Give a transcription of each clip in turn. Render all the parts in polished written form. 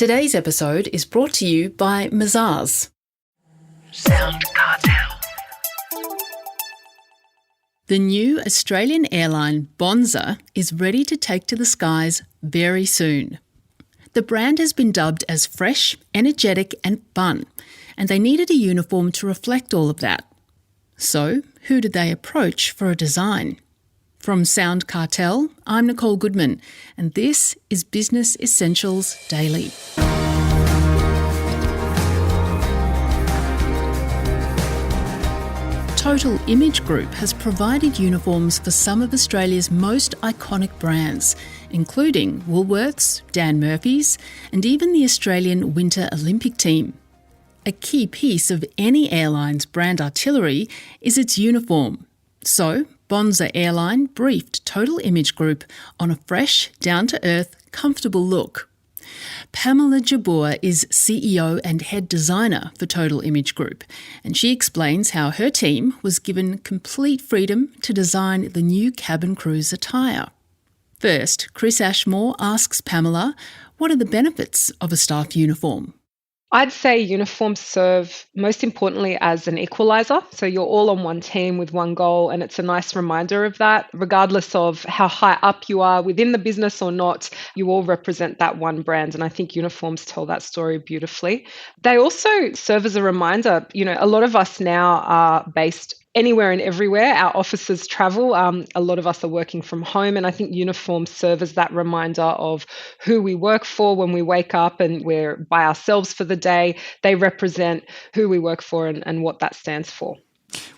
Today's episode is brought to you by SoundCartel. The new Australian airline Bonza is ready to take to the skies very soon. The brand has been dubbed as fresh, energetic and fun, and they needed a uniform to reflect all of that. So, who did they approach for a design? From SoundCartel, I'm Nicole Goodman, and this is Business Essentials Daily. Total Image Group has provided uniforms for some of Australia's most iconic brands, including Woolworths, Dan Murphy's, and even the Australian Winter Olympic team. A key piece of any airline's brand artillery is its uniform. So, Bonza Airline briefed Total Image Group on a fresh, down-to-earth, comfortable look. Pamela Jabbour is CEO and head designer for Total Image Group, and she explains how her team was given complete freedom to design the new cabin crew's attire. First, Chris Ashmore asks Pamela, what are the benefits of a staff uniform? I'd say uniforms serve most importantly as an equaliser. So you're all on one team with one goal, and it's a nice reminder of that. Regardless of how high up you are within the business or not, you all represent that one brand. And I think uniforms tell that story beautifully. They also serve as a reminder. A lot of us now are based anywhere and everywhere. Our offices travel. A lot of us are working from home, and I think uniforms serve as that reminder of who we work for when we wake up and we're by ourselves for the day. They represent who we work for and what that stands for.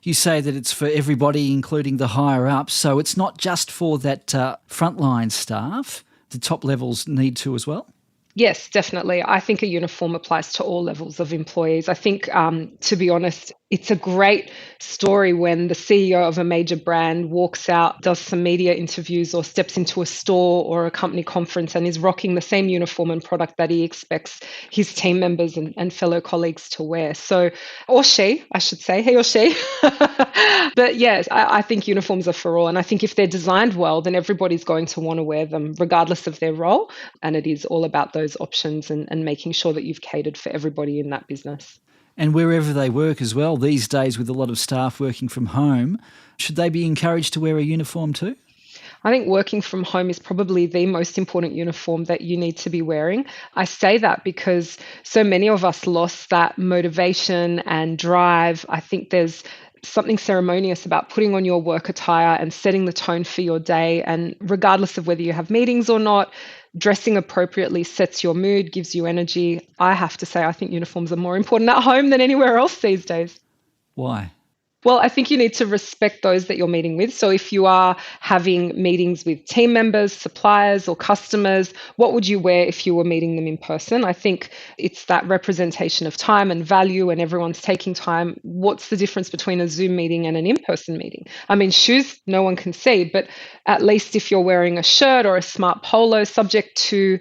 You say that it's for everybody, including the higher ups, so it's not just for that frontline staff. The top levels need to as well? Yes, definitely. I think a uniform applies to all levels of employees. I think, to be honest, it's a great story when the CEO of a major brand walks out, does some media interviews or steps into a store or a company conference and is rocking the same uniform and product that he expects his team members and fellow colleagues to wear. So, or she, I should say, he or she. But yes, I think uniforms are for all. And I think if they're designed well, then everybody's going to want to wear them regardless of their role. And it is all about those options and making sure that you've catered for everybody in that business. And wherever they work as well, these days with a lot of staff working from home, should they be encouraged to wear a uniform too? I think working from home is probably the most important uniform that you need to be wearing. I say that because so many of us lost that motivation and drive. I think there's something ceremonious about putting on your work attire and setting the tone for your day. And regardless of whether you have meetings or not, dressing appropriately sets your mood, gives you energy. I have to say, I think uniforms are more important at home than anywhere else these days. Why? Well, I think you need to respect those that you're meeting with. So if you are having meetings with team members, suppliers or customers, what would you wear if you were meeting them in person? I think it's that representation of time and value and everyone's taking time. What's the difference between a Zoom meeting and an in-person meeting? I mean, shoes, no one can see, but at least if you're wearing a shirt or a smart polo, subject to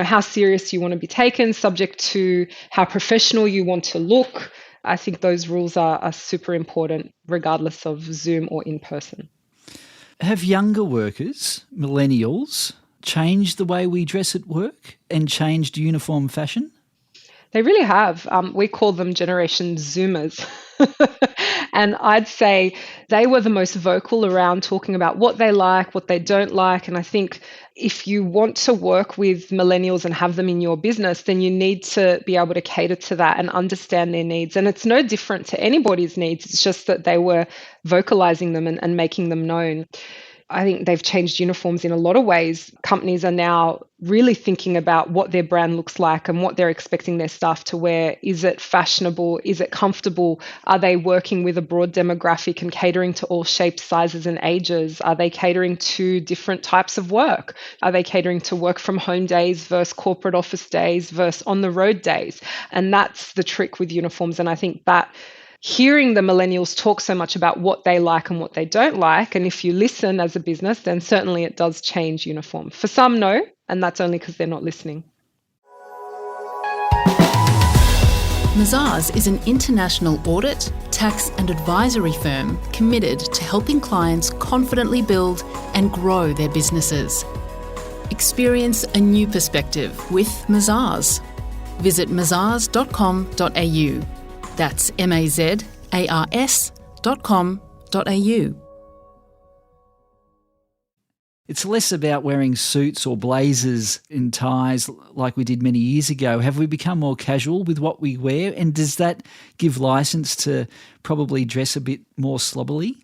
how serious you want to be taken, subject to how professional you want to look, I think those rules are super important regardless of Zoom or in person. Have younger workers, millennials, changed the way we dress at work and changed uniform fashion? They really have. We call them Generation Zoomers. And I'd say they were the most vocal around talking about what they like, what they don't like. And I think if you want to work with millennials and have them in your business, then you need to be able to cater to that and understand their needs. And it's no different to anybody's needs. It's just that they were vocalizing them and making them known. I think they've changed uniforms in a lot of ways. Companies are now really thinking about what their brand looks like and what they're expecting their staff to wear. Is it fashionable? Is it comfortable? Are they working with a broad demographic and catering to all shapes, sizes and ages? Are they catering to different types of work? Are they catering to work from home days versus corporate office days versus on the road days? And that's the trick with uniforms. And I think that hearing the millennials talk so much about what they like and what they don't like, and if you listen as a business, then certainly it does change uniform. For some, no, and that's only because they're not listening. Mazars is an international audit, tax and advisory firm committed to helping clients confidently build and grow their businesses. Experience a new perspective with Mazars. visit mazars.com.au. That's mazars.com.au. It's less about wearing suits or blazers and ties like we did many years ago. Have we become more casual with what we wear? And does that give licence to probably dress a bit more slobbily?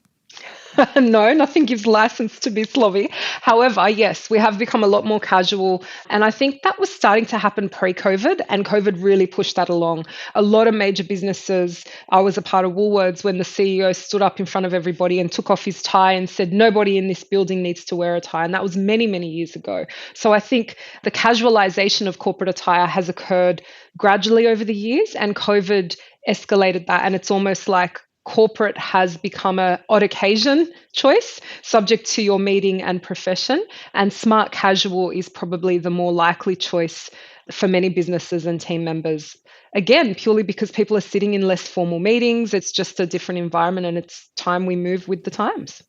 No, nothing gives license to be slobby. However, yes, we have become a lot more casual. And I think that was starting to happen pre-COVID, and COVID really pushed that along. A lot of major businesses, I was a part of Woolworths when the CEO stood up in front of everybody and took off his tie and said, nobody in this building needs to wear a tie. And that was many, many years ago. So I think the casualization of corporate attire has occurred gradually over the years, and COVID escalated that. And it's almost like corporate has become a odd occasion choice subject to your meeting and profession, and smart casual is probably the more likely choice for many businesses and team members. Again, purely because people are sitting in less formal meetings. It's just a different environment, and it's time we move with the times.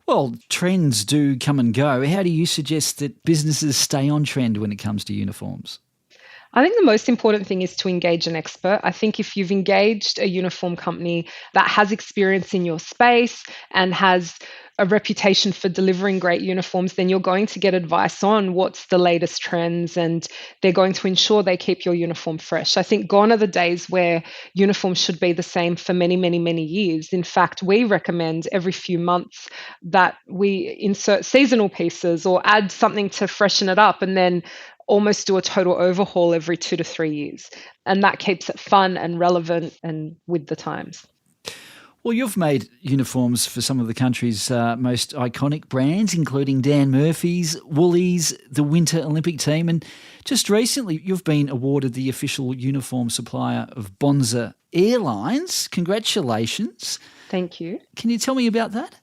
Well, trends do come and go. How do you suggest that businesses stay on trend when it comes to uniforms? I think the most important thing is to engage an expert. I think if you've engaged a uniform company that has experience in your space and has a reputation for delivering great uniforms, then you're going to get advice on what's the latest trends, and they're going to ensure they keep your uniform fresh. I think gone are the days where uniforms should be the same for many, many, many years. In fact, we recommend every few months that we insert seasonal pieces or add something to freshen it up, and then almost do a total overhaul every 2 to 3 years. And that keeps it fun and relevant and with the times. Well, you've made uniforms for some of the country's most iconic brands, including Dan Murphy's, Woolies, the Winter Olympic team, and just recently you've been awarded the official uniform supplier of Bonza Airlines. Congratulations. Thank you. Can you tell me about that?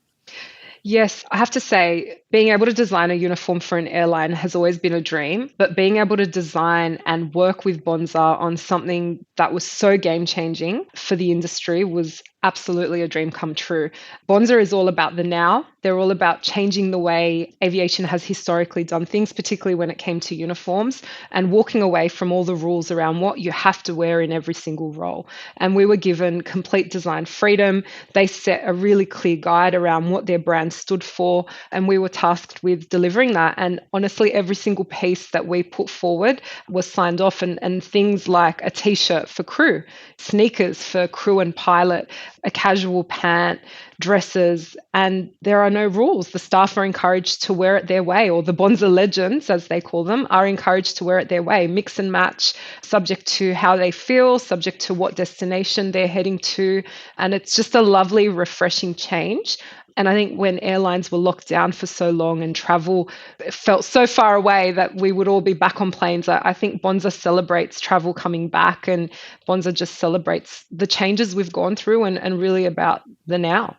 Yes, I have to say, being able to design a uniform for an airline has always been a dream, but being able to design and work with Bonza on something that was so game-changing for the industry was absolutely a dream come true. Bonza is all about the now. They're all about changing the way aviation has historically done things, particularly when it came to uniforms, and walking away from all the rules around what you have to wear in every single role. And we were given complete design freedom. They set a really clear guide around what their brand stood for, and we were tasked with delivering that. And honestly, every single piece that we put forward was signed off, and things like a t-shirt for crew, sneakers for crew and pilot, a casual pant, dresses, and there are no rules. The staff are encouraged to wear it their way, or the Bonza legends, as they call them, are encouraged to wear it their way, mix and match, subject to how they feel, subject to what destination they're heading to. And it's just a lovely, refreshing change. And I think when airlines were locked down for so long and travel felt so far away that we would all be back on planes, I think Bonza celebrates travel coming back, and Bonza just celebrates the changes we've gone through and really about the now.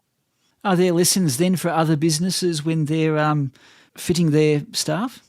Are there lessons then for other businesses when they're fitting their staff?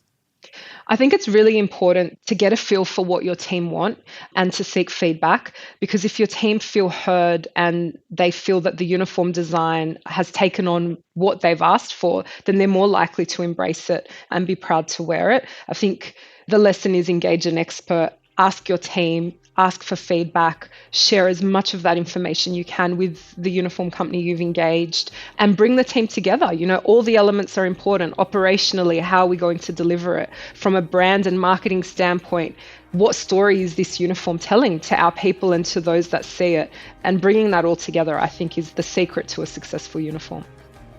I think it's really important to get a feel for what your team want and to seek feedback, because if your team feel heard and they feel that the uniform design has taken on what they've asked for, then they're more likely to embrace it and be proud to wear it. I think the lesson is engage an expert, ask your team, ask for feedback, share as much of that information you can with the uniform company you've engaged, and bring the team together. You know, all the elements are important. Operationally, how are we going to deliver it? From a brand and marketing standpoint, what story is this uniform telling to our people and to those that see it? And bringing that all together, I think, is the secret to a successful uniform.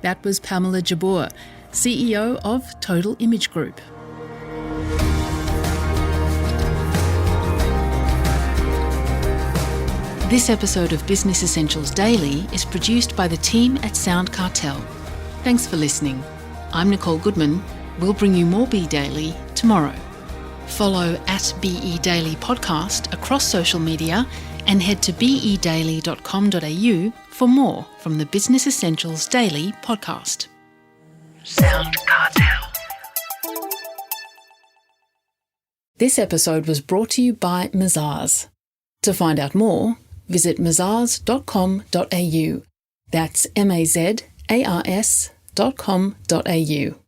That was Pamela Jabbour, CEO of Total Image Group. This episode of Business Essentials Daily is produced by the team at SoundCartel. Thanks for listening. I'm Nicole Goodman. We'll bring you more Be Daily tomorrow. Follow at BE Daily Podcast across social media and head to bedaily.com.au for more from the Business Essentials Daily podcast. SoundCartel. This episode was brought to you by Mazars. To find out more, visit mazars.com.au. That's mazars.com.au.